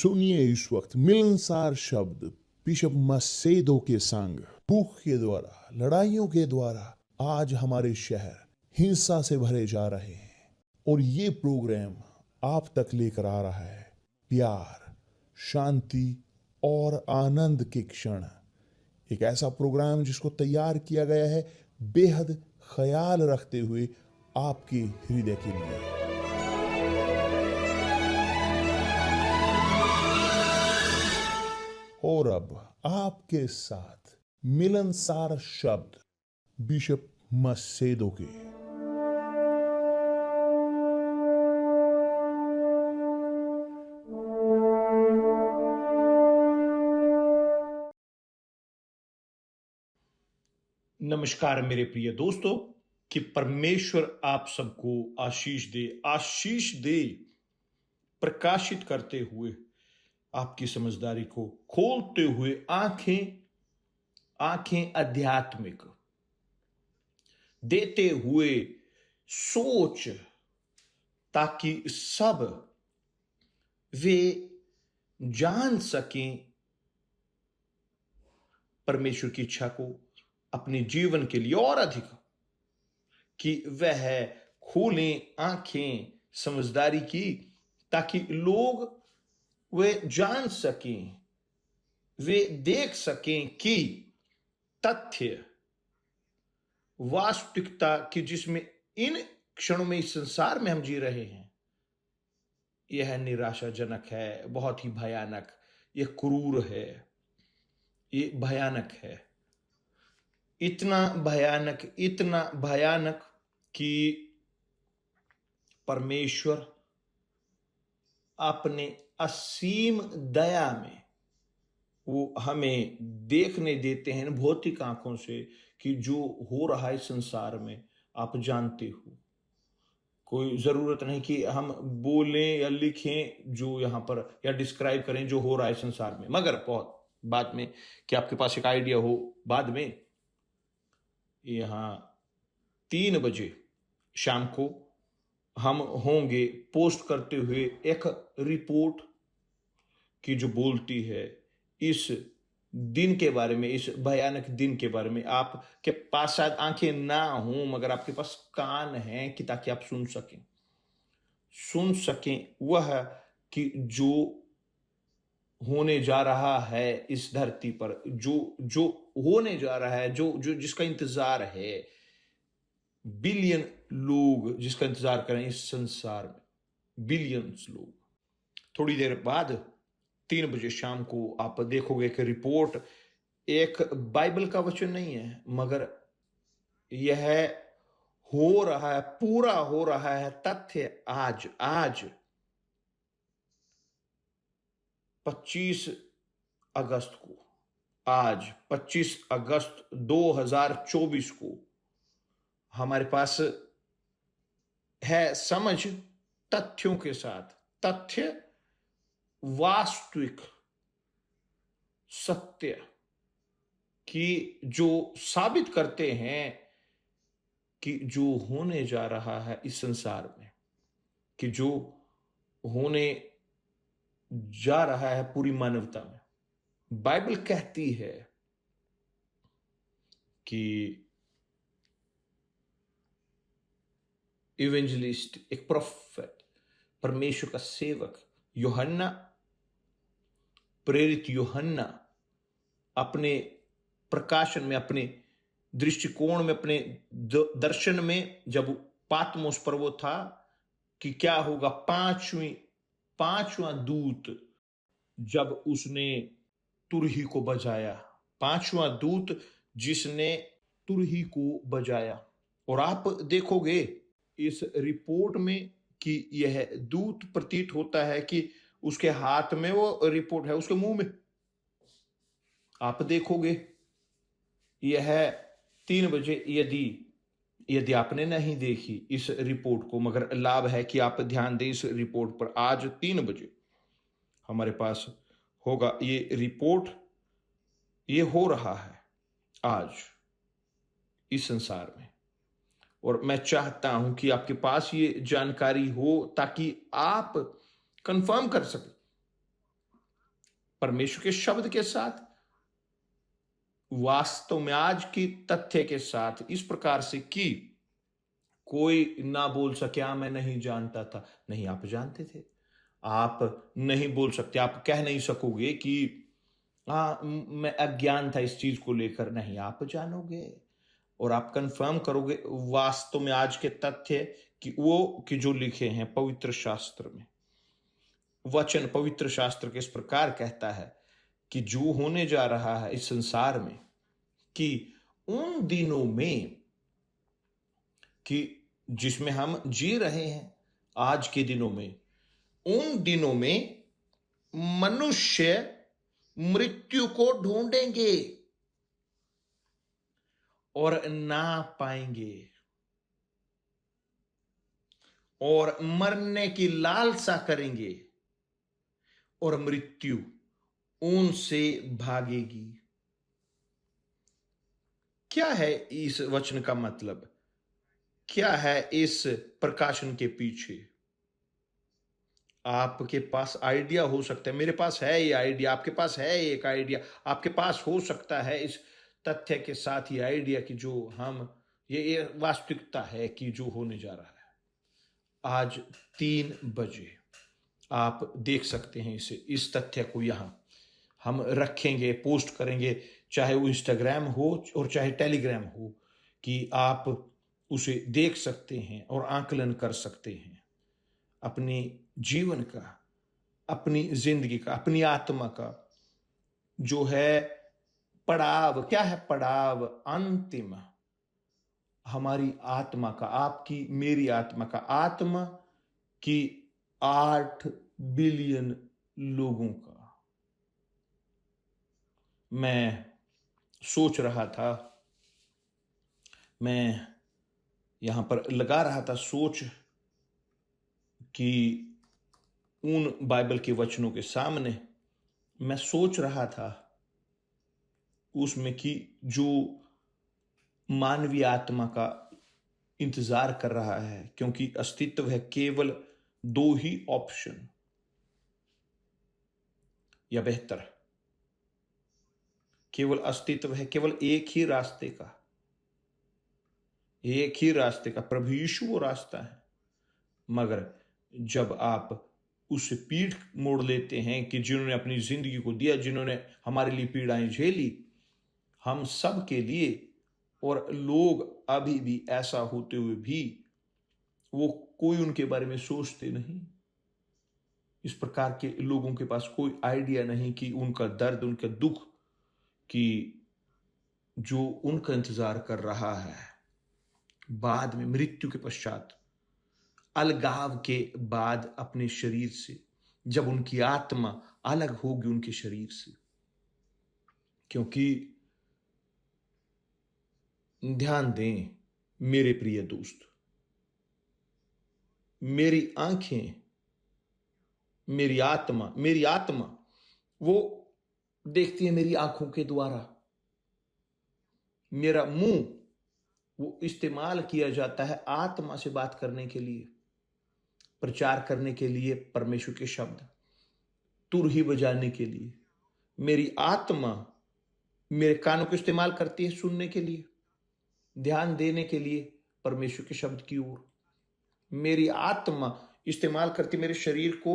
सुनिए इस वक्त मिलनसार शब्द बिशप मसेदो के संग। भूख के द्वारा, लड़ाइयों के द्वारा आज हमारे शहर हिंसा से भरे जा रहे हैं, और ये प्रोग्राम आप तक लेकर आ रहा है प्यार, शांति और आनंद के क्षण। एक ऐसा प्रोग्राम जिसको तैयार किया गया है बेहद ख्याल रखते हुए आपके हृदय के लिए। और अब आपके साथ मिलनसार शब्द बिशप मसेदो के। नमस्कार मेरे प्रिय दोस्तों, कि परमेश्वर आप सबको आशीष दे, प्रकाशित करते हुए, आपकी समझदारी को खोलते हुए आंखें आध्यात्मिक देते हुए सोच, ताकि सब वे जान सकें परमेश्वर की इच्छा को अपने जीवन के लिए और अधिक, कि वह खोलें आंखें समझदारी की, ताकि लोग वे जान सकें, वे देख सकें कि तथ्य, वास्तविकता की जिसमें इन क्षणों में इस संसार में हम जी रहे हैं, यह निराशाजनक है, बहुत ही भयानक, यह क्रूर है, ये भयानक है, इतना भयानक कि परमेश्वर अपने असीम दया में वो हमें देखने देते हैं भौतिक आंखों से, कि जो हो रहा है संसार में आप जानते हो। कोई जरूरत नहीं कि हम बोलें या लिखें जो यहां पर, या डिस्क्राइब करें जो हो रहा है संसार में, मगर बहुत बाद में कि आपके पास एक आइडिया हो। बाद में यहां 3 बजे शाम को हम होंगे पोस्ट करते हुए एक रिपोर्ट की जो बोलती है इस दिन के बारे में, इस भयानक दिन के बारे में। आपके पास शायद आंखें ना हो, मगर आपके पास कान हैं कि ताकि आप सुन सकें वह कि जो होने जा रहा है इस धरती पर, जो होने जा रहा है, जो जिसका इंतजार है, बिलियन लोग जिसका इंतजार करें इस संसार में, बिलियंस लोग। थोड़ी देर बाद 3 बजे शाम को आप देखोगे कि रिपोर्ट एक बाइबल का वचन नहीं है, मगर यह हो रहा है, पूरा हो रहा है तथ्य आज 25 अगस्त को, आज 25 अगस्त 2024 को हमारे पास है समझ तथ्यों के साथ, तथ्य, वास्तविक सत्य, कि जो साबित करते हैं कि जो होने जा रहा है इस संसार में, कि जो होने जा रहा है पूरी मानवता में। बाइबल कहती है कि इवेंजलिस्ट, एक प्रोफेट, परमेश्वर का सेवक यूहन्ना, प्रेरित यूहन्ना, अपने प्रकाशन में, अपने दृष्टिकोण में, अपने दर्शन में, जब पातमोस पर वो था कि क्या होगा, पांचवा दूत जब उसने तुरही को बजाया, 5वां दूत जिसने तुरही को बजाया। और आप देखोगे इस रिपोर्ट में कि यह दूत प्रतीत होता है कि उसके हाथ में वो रिपोर्ट है, उसके मुंह में। आप देखोगे यह 3 बजे, यदि आपने नहीं देखी इस रिपोर्ट को, मगर लाभ है कि आप ध्यान दें इस रिपोर्ट पर। आज 3 बजे हमारे पास होगा ये रिपोर्ट। ये हो रहा है आज इस संसार में, और मैं चाहता हूं कि आपके पास ये जानकारी हो ताकि आप कंफर्म कर सकें परमेश्वर के शब्द के साथ, वास्तव में आज की तथ्य के साथ, इस प्रकार से कि कोई ना बोल सके हाँ मैं नहीं जानता था। नहीं, आप जानते थे। आप नहीं बोल सकते, आप कह नहीं सकोगे कि हाँ मैं अज्ञान था इस चीज को लेकर। नहीं, आप जानोगे और आप कंफर्म करोगे वास्तव में आज के तथ्य कि जो लिखे हैं पवित्र शास्त्र में। वचन पवित्र शास्त्र के इस प्रकार कहता है कि जो होने जा रहा है इस संसार में, कि उन दिनों में, कि जिसमें हम जी रहे हैं आज के दिनों में, उन दिनों में मनुष्य मृत्यु को ढूंढेंगे और ना पाएंगे, और मरने की लालसा करेंगे और मृत्यु उनसे भागेगी। क्या है इस वचन का मतलब? क्या है इस प्रकाशन के पीछे? आपके पास आइडिया हो सकता है, मेरे पास है ये आइडिया, आपके पास है एक आइडिया, आपके पास हो सकता है इस तथ्य के साथ ये आइडिया कि जो हम ये वास्तविकता है कि जो होने जा रहा है। आज 3 बजे आप देख सकते हैं इस तथ्य को। यहां हम रखेंगे, पोस्ट करेंगे, चाहे वो इंस्टाग्राम हो और चाहे टेलीग्राम हो, कि आप उसे देख सकते हैं और आकलन कर सकते हैं अपने जीवन का, अपनी जिंदगी का, अपनी आत्मा का जो है पड़ाव। क्या है पड़ाव? अंतिम हमारी आत्मा का, आपकी मेरी आत्मा का, आत्मा की 8 बिलियन लोगों का। मैं सोच रहा था, मैं यहां पर लगा रहा था सोच कि उन बाइबल के वचनों के सामने मैं सोच रहा था उसमें कि जो मानवीय आत्मा का इंतजार कर रहा है, क्योंकि अस्तित्व है केवल 2 ही ऑप्शन, या बेहतर केवल अस्तित्व है केवल एक ही रास्ते का, एक ही रास्ते का। प्रभु यीशु वो रास्ता है। मगर जब आप उससे पीठ मोड़ लेते हैं कि जिन्होंने अपनी जिंदगी को दिया, जिन्होंने हमारे लिए पीड़ाएं झेली, हम सब के लिए, और लोग अभी भी ऐसा होते हुए भी वो कोई उनके बारे में सोचते नहीं। इस प्रकार के लोगों के पास कोई आइडिया नहीं कि उनका दर्द, उनका दुख, कि जो उनका इंतजार कर रहा है बाद में, मृत्यु के पश्चात, अलगाव के बाद अपने शरीर से, जब उनकी आत्मा अलग होगी उनके शरीर से। क्योंकि ध्यान दें मेरे प्रिय दोस्त, मेरी आंखें, मेरी आत्मा वो देखती है मेरी आंखों के द्वारा। मेरा मुंह वो इस्तेमाल किया जाता है आत्मा से बात करने के लिए, प्रचार करने के लिए, परमेश्वर के शब्द, तुरही बजाने के लिए। मेरी आत्मा मेरे कानों को इस्तेमाल करती है सुनने के लिए, ध्यान देने के लिए परमेश्वर के शब्द की ओर। मेरी आत्मा इस्तेमाल करती मेरे शरीर को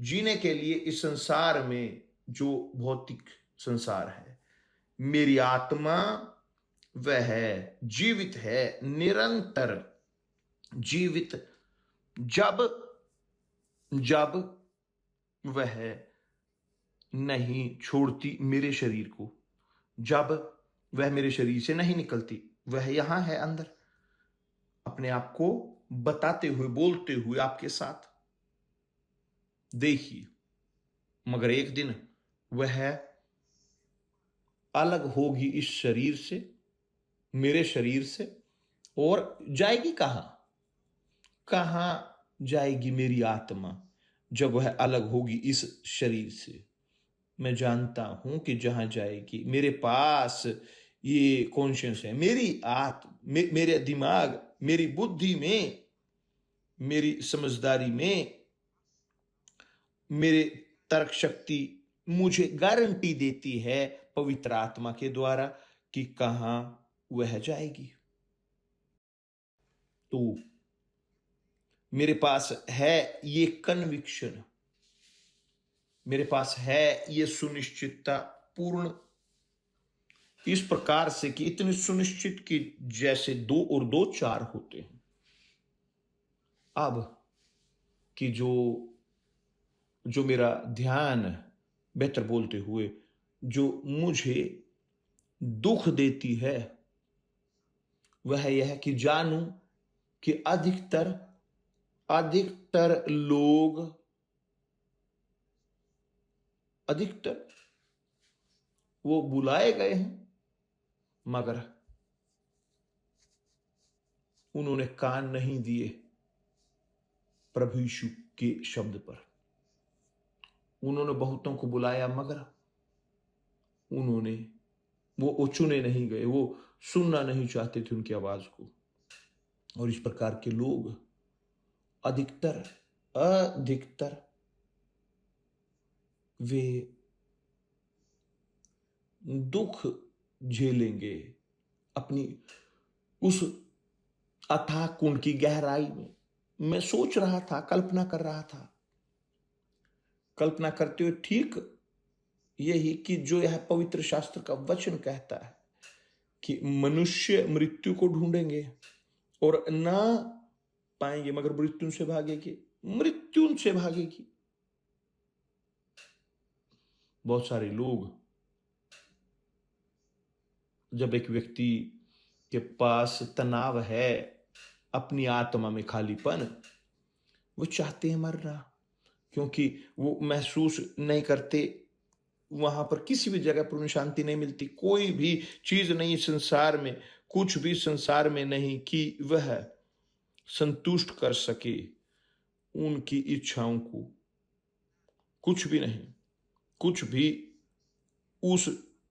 जीने के लिए इस संसार में जो भौतिक संसार है। मेरी आत्मा वह जीवित है, निरंतर जीवित, जब वह नहीं छोड़ती मेरे शरीर को, जब वह मेरे शरीर से नहीं निकलती, वह यहां है अंदर, अपने आप को बताते हुए, बोलते हुए आपके साथ। देखिए, मगर एक दिन वह अलग होगी इस शरीर से, मेरे शरीर से, और जाएगी कहां? कहां जाएगी मेरी आत्मा जब वह अलग होगी इस शरीर से? मैं जानता हूं कि जहां जाएगी, मेरे पास ये कॉन्शियस है, मेरी मेरे दिमाग, मेरी बुद्धि में, मेरी समझदारी में, मेरे तर्क शक्ति मुझे गारंटी देती है पवित्र आत्मा के द्वारा कि कहां वह जाएगी। तो मेरे पास है ये कन्विक्शन, मेरे पास है ये सुनिश्चितता पूर्ण इस प्रकार से कि इतनी सुनिश्चित कि जैसे 2 और 2 4 होते हैं। अब कि जो मेरा ध्यान बेहतर बोलते हुए जो मुझे दुख देती है वह यह है कि जानूं कि अधिकतर लोग वो बुलाए गए हैं मगर उन्होंने कान नहीं दिए प्रभु यीशु के शब्द पर। उन्होंने बहुतों को बुलाया मगर वो चुने नहीं गए, वो सुनना नहीं चाहते थे उनकी आवाज को। और इस प्रकार के लोग अधिकतर वे दुख झेलेंगे अपनी उस अथाह कुंड की गहराई में। मैं सोच रहा था, कल्पना कर रहा था, कल्पना करते हुए ठीक यही कि जो यह पवित्र शास्त्र का वचन कहता है कि मनुष्य मृत्यु को ढूंढेंगे और ना पाएंगे मगर मृत्यु उनसे भागेगी। बहुत सारे लोग, जब एक व्यक्ति के पास तनाव है, अपनी आत्मा में खालीपन, वो चाहते हैं मरना क्योंकि वो महसूस नहीं करते, वहां पर किसी भी जगह पर उन्हें शांति नहीं मिलती। कोई भी चीज नहीं संसार में, कुछ भी संसार में नहीं कि वह संतुष्ट कर सके उनकी इच्छाओं को। कुछ भी नहीं, कुछ भी उस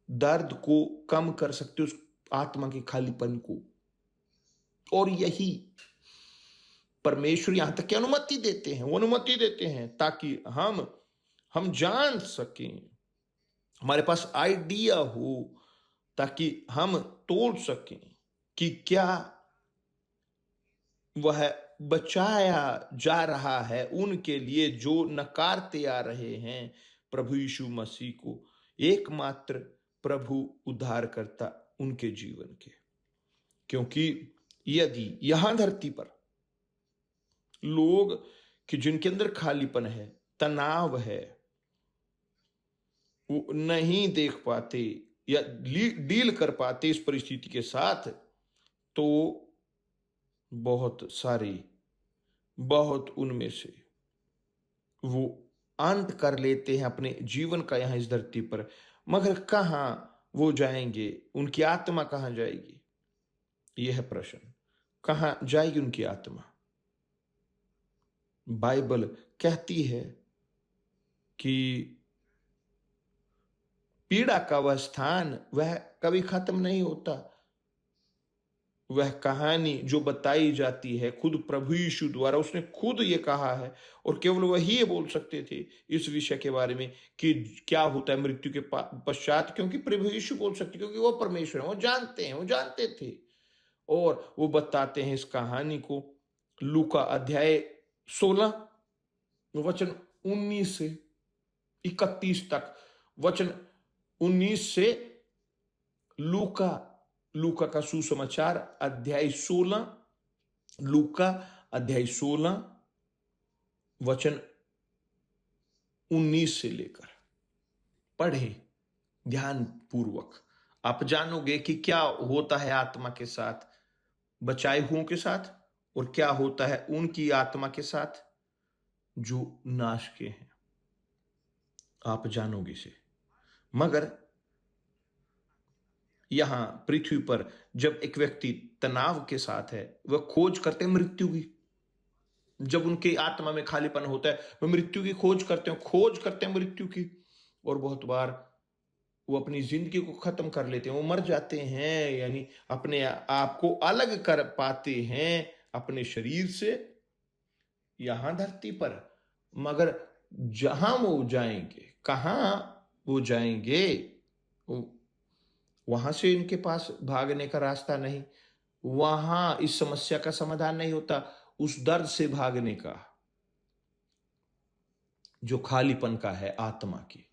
दर्द को कम कर सकते, उस आत्मा के खालीपन को। और यही परमेश्वर यहां तक की अनुमति देते हैं, वो अनुमति देते हैं ताकि हम जान सकें, हमारे पास आइडिया हो, ताकि हम तोड़ सकें कि क्या वह बचाया जा रहा है उनके लिए जो नकारते आ रहे हैं प्रभु यीशु मसीह को, एकमात्र प्रभु उद्धारकर्ता उनके जीवन के। क्योंकि यदि यहां धरती पर लोग कि जिनके अंदर खालीपन है, तनाव है, वो नहीं देख पाते या डील कर पाते इस परिस्थिति के साथ, तो बहुत उनमें से वो अंत कर लेते हैं अपने जीवन का यहां इस धरती पर। मगर कहां वो जाएंगे, उनकी आत्मा कहां जाएगी? यह है प्रश्न, कहां जाएगी उनकी आत्मा? बाइबल कहती है कि पीड़ा का वह स्थान वह कभी खत्म नहीं होता। वह कहानी जो बताई जाती है खुद प्रभु यीशु द्वारा, उसने खुद ये कहा है और केवल वही ये बोल सकते थे इस विषय के बारे में कि क्या होता है मृत्यु के पश्चात, क्योंकि प्रभु यीशु बोल सकते, क्योंकि वो परमेश्वर है, वो जानते थे। और वो बताते हैं इस कहानी को लूका अध्याय 16 वचन 19 से 31 तक। वचन 19 से लूका का सुसमाचार अध्याय 16, लूका अध्याय 16 वचन 19 से लेकर पढ़े ध्यान पूर्वक। आप जानोगे कि क्या होता है आत्मा के साथ, बचाए हुओं के साथ, और क्या होता है उनकी आत्मा के साथ जो नाश के हैं। आप जानोगे इसे। मगर यहां पृथ्वी पर जब एक व्यक्ति तनाव के साथ है, वह खोज करते हैं मृत्यु की। जब उनकी आत्मा में खालीपन होता है, वह मृत्यु की खोज करते हैं मृत्यु की। और बहुत बार वो अपनी जिंदगी को खत्म कर लेते हैं, वो मर जाते हैं, यानी अपने आप को अलग कर पाते हैं अपने शरीर से यहां धरती पर। मगर जहां वो जाएंगे, कहां वो जाएंगे, वहां से इनके पास भागने का रास्ता नहीं, वहां इस समस्या का समाधान नहीं होता। उस दर्द से भागने का जो खालीपन का है, आत्मा की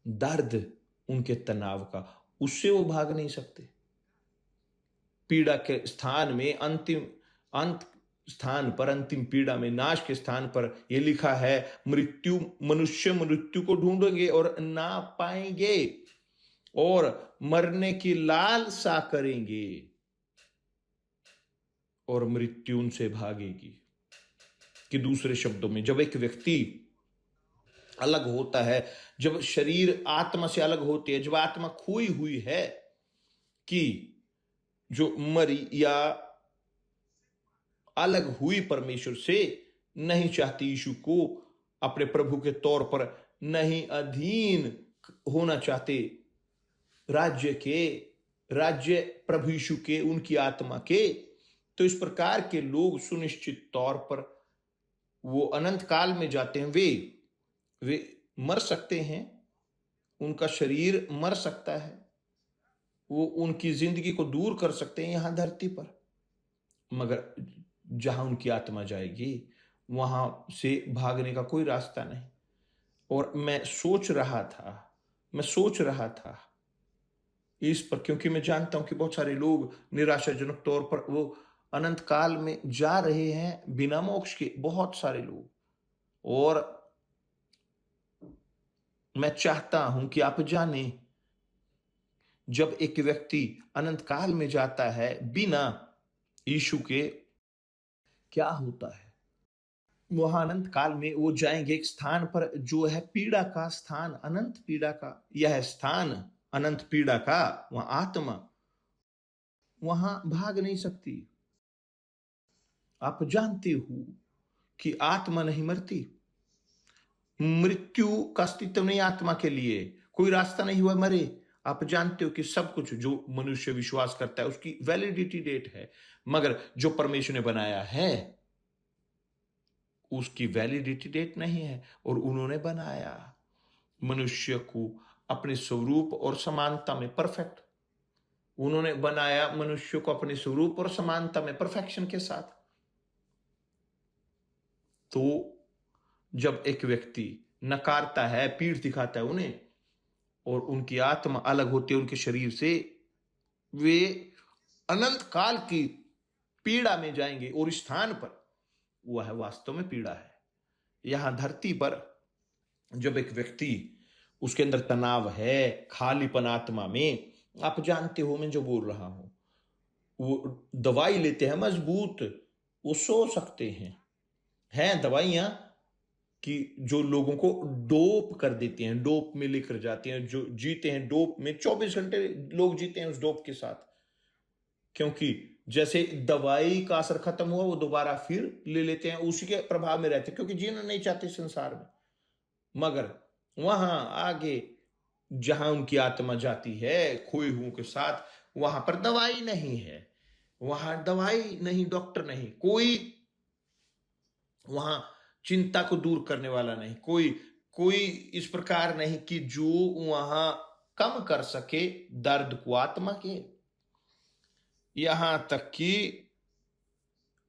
दर्द, उनके तनाव का, उससे वो भाग नहीं सकते। पीड़ा के स्थान में अंत स्थान पर, अंतिम पीड़ा में, नाश के स्थान पर यह लिखा है, मनुष्य मृत्यु को ढूंढेंगे और ना पाएंगे और मरने की लालसा करेंगे और मृत्यु उनसे भागेगी। कि दूसरे शब्दों में, जब एक व्यक्ति अलग होता है, जब शरीर आत्मा से अलग होती है, जब आत्मा खोई हुई है, कि जो मरी या अलग हुई परमेश्वर से, नहीं चाहती यीशु को अपने प्रभु के तौर पर, नहीं अधीन होना चाहते राज्य प्रभु यीशु के, उनकी आत्मा के, तो इस प्रकार के लोग सुनिश्चित तौर पर वो अनंत काल में जाते हैं। वे मर सकते हैं, उनका शरीर मर सकता है, वो उनकी जिंदगी को दूर कर सकते हैं यहां धरती पर, मगर जहां उनकी आत्मा जाएगी वहां से भागने का कोई रास्ता नहीं। और मैं सोच रहा था इस पर, क्योंकि मैं जानता हूं कि बहुत सारे लोग निराशाजनक तौर पर वो अनंत काल में जा रहे हैं बिना मोक्ष के, बहुत सारे लोग। और मैं चाहता हूं कि आप जानें, जब एक व्यक्ति अनंत काल में जाता है बिना यीशु के, क्या होता है? वहां अनंत काल में वो जाएंगे एक स्थान पर जो है पीड़ा का स्थान, अनंत पीड़ा का। यह स्थान अनंत पीड़ा का, वहां आत्मा वहां भाग नहीं सकती। आप जानते हो कि आत्मा नहीं मरती, मृत्यु का अस्तित्व नहीं आत्मा के लिए, कोई रास्ता नहीं हुआ मरे। आप जानते हो कि सब कुछ जो मनुष्य विश्वास करता है उसकी वैलिडिटी डेट है, मगर जो परमेश्वर ने बनाया है उसकी वैलिडिटी डेट नहीं है। और उन्होंने बनाया मनुष्य को अपने स्वरूप और समानता में, परफेक्ट। उन्होंने बनाया मनुष्य को अपने स्वरूप और समानता में, परफेक्शन के साथ। तो जब एक व्यक्ति नकारता है, पीठ दिखाता है उन्हें, और उनकी आत्मा अलग होती है उनके शरीर से, वे अनंत काल की पीड़ा में जाएंगे। और इस स्थान पर वह वास्तव में पीड़ा है। यहां धरती पर जब एक व्यक्ति, उसके अंदर तनाव है, खालीपन आत्मा में, आप जानते हो मैं जो बोल रहा हूं, वो दवाई लेते हैं मजबूत, वो सो सकते हैं दवाइयां कि जो लोगों को डोप कर देती हैं, डोप में लेकर जाती हैं, जो जीते हैं डोप में, 24 घंटे लोग जीते हैं उस डोप के साथ। क्योंकि जैसे दवाई का असर खत्म हुआ, वो दोबारा फिर ले लेते हैं, उसी के प्रभाव में रहते हैं, क्योंकि जीना नहीं चाहते संसार में। मगर वहां आगे जहां उनकी आत्मा जाती है खोए हुओं के साथ, वहां पर दवाई नहीं है, वहां दवाई नहीं, डॉक्टर नहीं, कोई वहां चिंता को दूर करने वाला नहीं, कोई इस प्रकार नहीं कि जो वहां कम कर सके दर्द को आत्मा के। यहां तक कि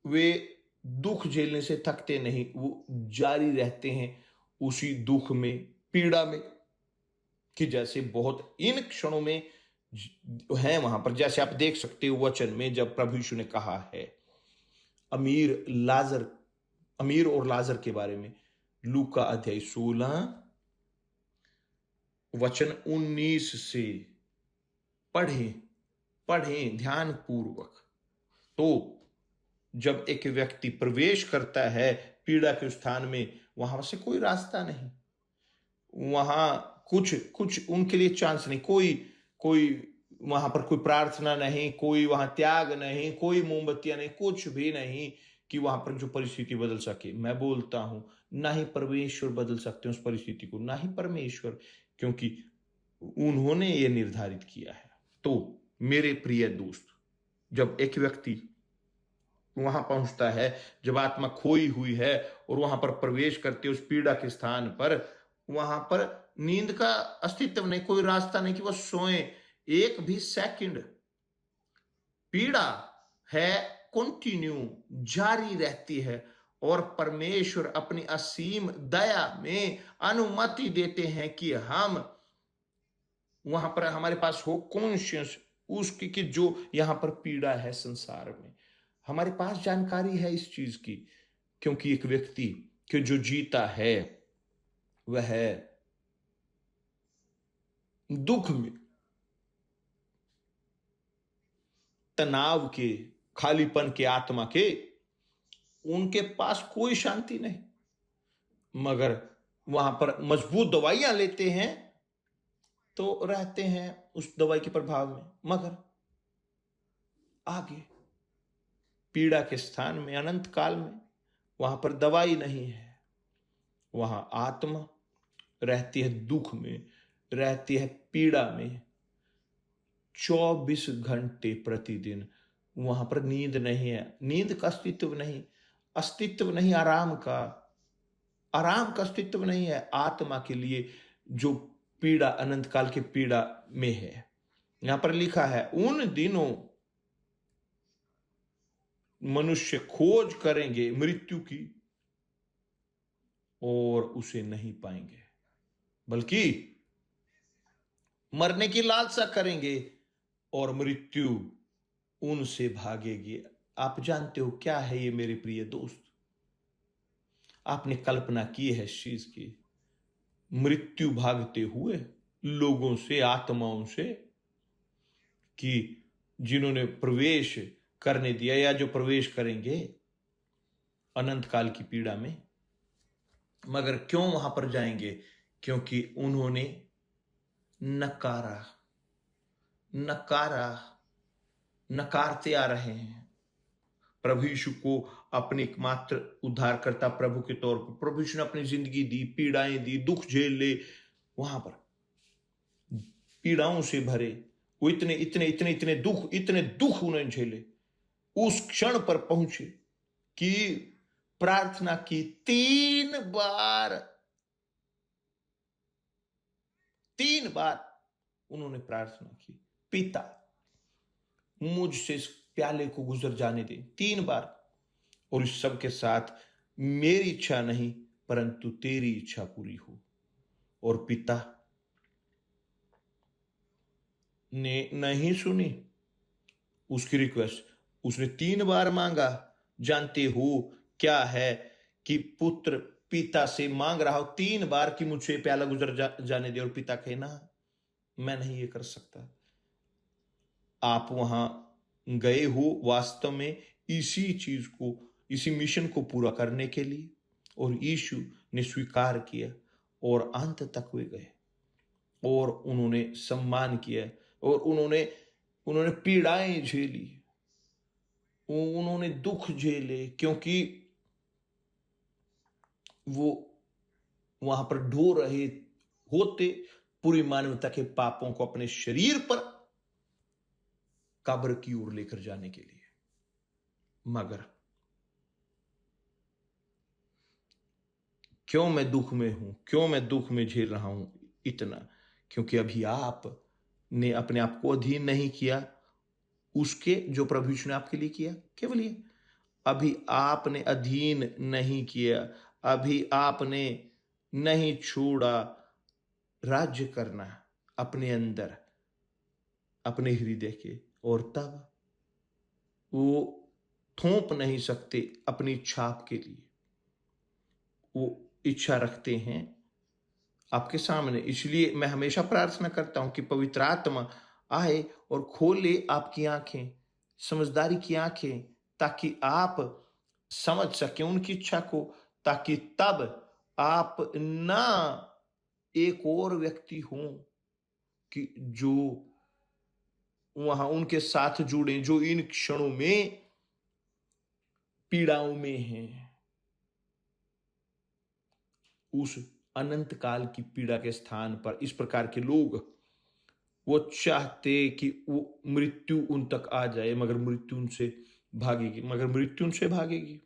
वे दुख झेलने से थकते नहीं, वो जारी रहते हैं उसी दुख में, पीड़ा में, कि जैसे बहुत इन क्षणों में है वहां पर। जैसे आप देख सकते हो वचन में, जब प्रभु यीशु ने कहा है अमीर और लाजर के बारे में, लूका अध्याय 16 वचन 19 से पढ़ें ध्यान पूर्वक। तो जब एक व्यक्ति प्रवेश करता है पीड़ा के स्थान में, वहां से कोई रास्ता नहीं, वहां कुछ उनके लिए चांस नहीं, कोई वहां पर कोई प्रार्थना नहीं, कोई वहां त्याग नहीं, कोई मोमबत्तियां नहीं, कुछ भी नहीं कि वहां पर जो परिस्थिति बदल सके। मैं बोलता हूं, ना ही परमेश्वर बदल सकते उस परिस्थिति को, ना ही परमेश्वर, क्योंकि उन्होंने ये निर्धारित किया है। तो मेरे प्रिय दोस्त, जब एक व्यक्ति वहां पहुंचता है, जब आत्मा खोई हुई है और वहां पर प्रवेश करते उस पीड़ा के स्थान पर, वहां पर नींद का अस्तित्व नहीं, कोई रास्ता नहीं कि वो सोए एक भी सेकंड। पीड़ा है कंटिन्यू, जारी रहती है, और परमेश्वर अपनी असीम दया में अनुमति देते हैं कि हम वहां पर हमारे पास हो कॉन्शियस उसकी कि जो यहां पर पीड़ा है संसार में, हमारे पास जानकारी है इस चीज की, क्योंकि एक व्यक्ति कि जो जीता है वह दुख में, तनाव के, खालीपन के, आत्मा के, उनके पास कोई शांति नहीं, मगर वहां पर मजबूत दवाइयां लेते हैं तो रहते हैं उस दवाई के प्रभाव में, मगर आगे पीड़ा के स्थान में, अनंत काल में, वहां पर दवाई नहीं है, वहां आत्मा रहती है दुख में, रहती है पीड़ा में 24 घंटे प्रतिदिन। वहां पर नींद नहीं है, नींद का अस्तित्व नहीं, अस्तित्व नहीं आराम का, आराम का अस्तित्व नहीं है आत्मा के लिए जो पीड़ा अनंत काल की पीड़ा में है। यहां पर लिखा है उन दिनों मनुष्य खोज करेंगे मृत्यु की और उसे नहीं पाएंगे, बल्कि मरने की लालसा करेंगे और मृत्यु उनसे भागेगी। आप जानते हो क्या है ये मेरे प्रिय दोस्त? आपने कल्पना की है इस चीज की, मृत्यु भागते हुए लोगों से, आत्माओं से, कि जिन्होंने प्रवेश करने दिया या जो प्रवेश करेंगे अनंत काल की पीड़ा में, मगर क्यों वहां पर जाएंगे? क्योंकि उन्होंने नकारा, नकारा, नकारते आ रहे हैं प्रभु यीशु को अपने एकमात्र उद्धारकर्ता प्रभु के तौर पर। प्रभु यीशु ने अपनी जिंदगी दी, पीड़ाएं दी, दुख झेल ले, वहां पर पीड़ाओं से भरे वो इतने इतने इतने इतने दुख उन्होंने झेले, उस क्षण पर पहुंचे कि प्रार्थना की 3 बार, 3 बार उन्होंने प्रार्थना की, पिता मुझसे इस प्याले को गुजर जाने दे, 3 बार। और इस सब के साथ मेरी इच्छा नहीं परंतु तेरी इच्छा पूरी हो। और पिता ने नहीं सुनी उसकी रिक्वेस्ट, उसने 3 बार मांगा। जानते हो क्या है कि पुत्र पिता से मांग रहा हो 3 बार कि मुझे प्याला गुजर जाने दे, और पिता कहे ना मैं नहीं ये कर सकता। आप वहां गए हो वास्तव में इसी चीज को, इसी मिशन को पूरा करने के लिए, और यीशु ने स्वीकार किया और अंत तक वे गए और उन्होंने सम्मान किया, और उन्होंने पीड़ाएं झेली, उन्होंने दुख झेले, क्योंकि वो वहां पर ढो रहे होते पूरी मानवता के पापों को अपने शरीर पर कब्र की ओर लेकर जाने के लिए। मगर क्यों मैं दुख में हूं, क्यों मैं दुख में झेल रहा हूं इतना? क्योंकि अभी आप ने अपने आप को अधीन नहीं किया उसके जो प्रभु यीशु ने आपके लिए किया। केवल ये, अभी आपने अधीन नहीं किया, अभी आपने नहीं छोड़ा राज्य करना अपने अंदर, अपने हृदय के, और तब वो थोप नहीं सकते अपनी इच्छा के लिए। वो इच्छा रखते हैं आपके सामने। इसलिए मैं हमेशा प्रार्थना करता हूं कि पवित्र आत्मा आए और खोले आपकी आंखें, समझदारी की आंखें, ताकि आप समझ सकें उनकी इच्छा को, ताकि तब आप ना एक और व्यक्ति हों कि जो वहां उनके साथ जुड़े जो इन क्षणों में पीड़ाओं में हैं। उस अनंत काल की पीड़ा के स्थान पर इस प्रकार के लोग वो चाहते कि वो मृत्यु उन तक आ जाए, मगर मृत्यु उनसे भागेगी, मगर मृत्यु उनसे भागेगी,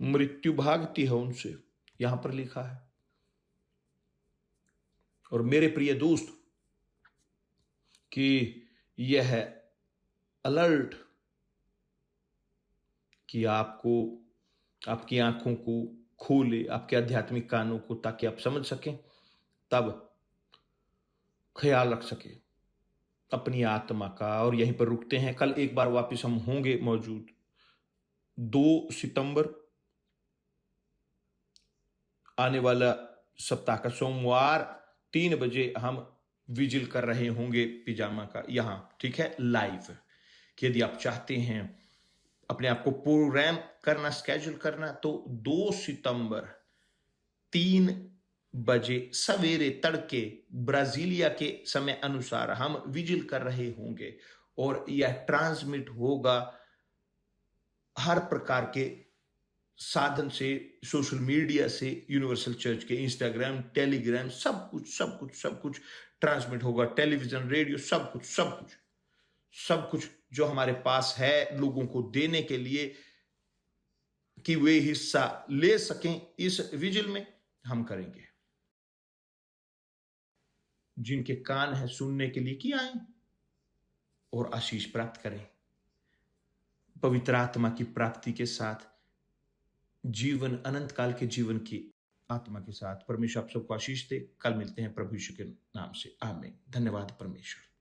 मृत्यु भागती है उनसे। यहां पर लिखा है और मेरे प्रिय दोस्त, कि यह अलर्ट कि आपको आपकी आंखों को खोले, आपके आध्यात्मिक कानों को, ताकि आप समझ सकें, तब ख्याल रख सके अपनी आत्मा का। और यहीं पर रुकते हैं। कल एक बार वापस हम होंगे मौजूद। 2 सितंबर आने वाला सप्ताह का सोमवार 3 बजे हम विजिल कर रहे होंगे पिजामा का यहां, ठीक है, लाइव। कि यदि आप चाहते हैं अपने आप को प्रोग्राम करना, स्केड्यूल करना, तो 2 सितंबर 3 बजे सवेरे तड़के ब्राजीलिया के समय अनुसार हम विजिल कर रहे होंगे। और यह ट्रांसमिट होगा हर प्रकार के साधन से, सोशल मीडिया से, यूनिवर्सल चर्च के इंस्टाग्राम, टेलीग्राम, सब कुछ ट्रांसमिट होगा। टेलीविजन, रेडियो, सब कुछ जो हमारे पास है लोगों को देने के लिए कि वे हिस्सा ले सकें इस विजिल में, हम करेंगे। जिनके कान है सुनने के लिए कि आए और आशीष प्राप्त करें, पवित्र आत्मा की प्राप्ति के साथ, जीवन, अनंत काल के जीवन की आत्मा के साथ। परमेश्वर आप सबको आशीष दे। कल मिलते हैं प्रभु यीशु के नाम से। आमीन। धन्यवाद परमेश्वर।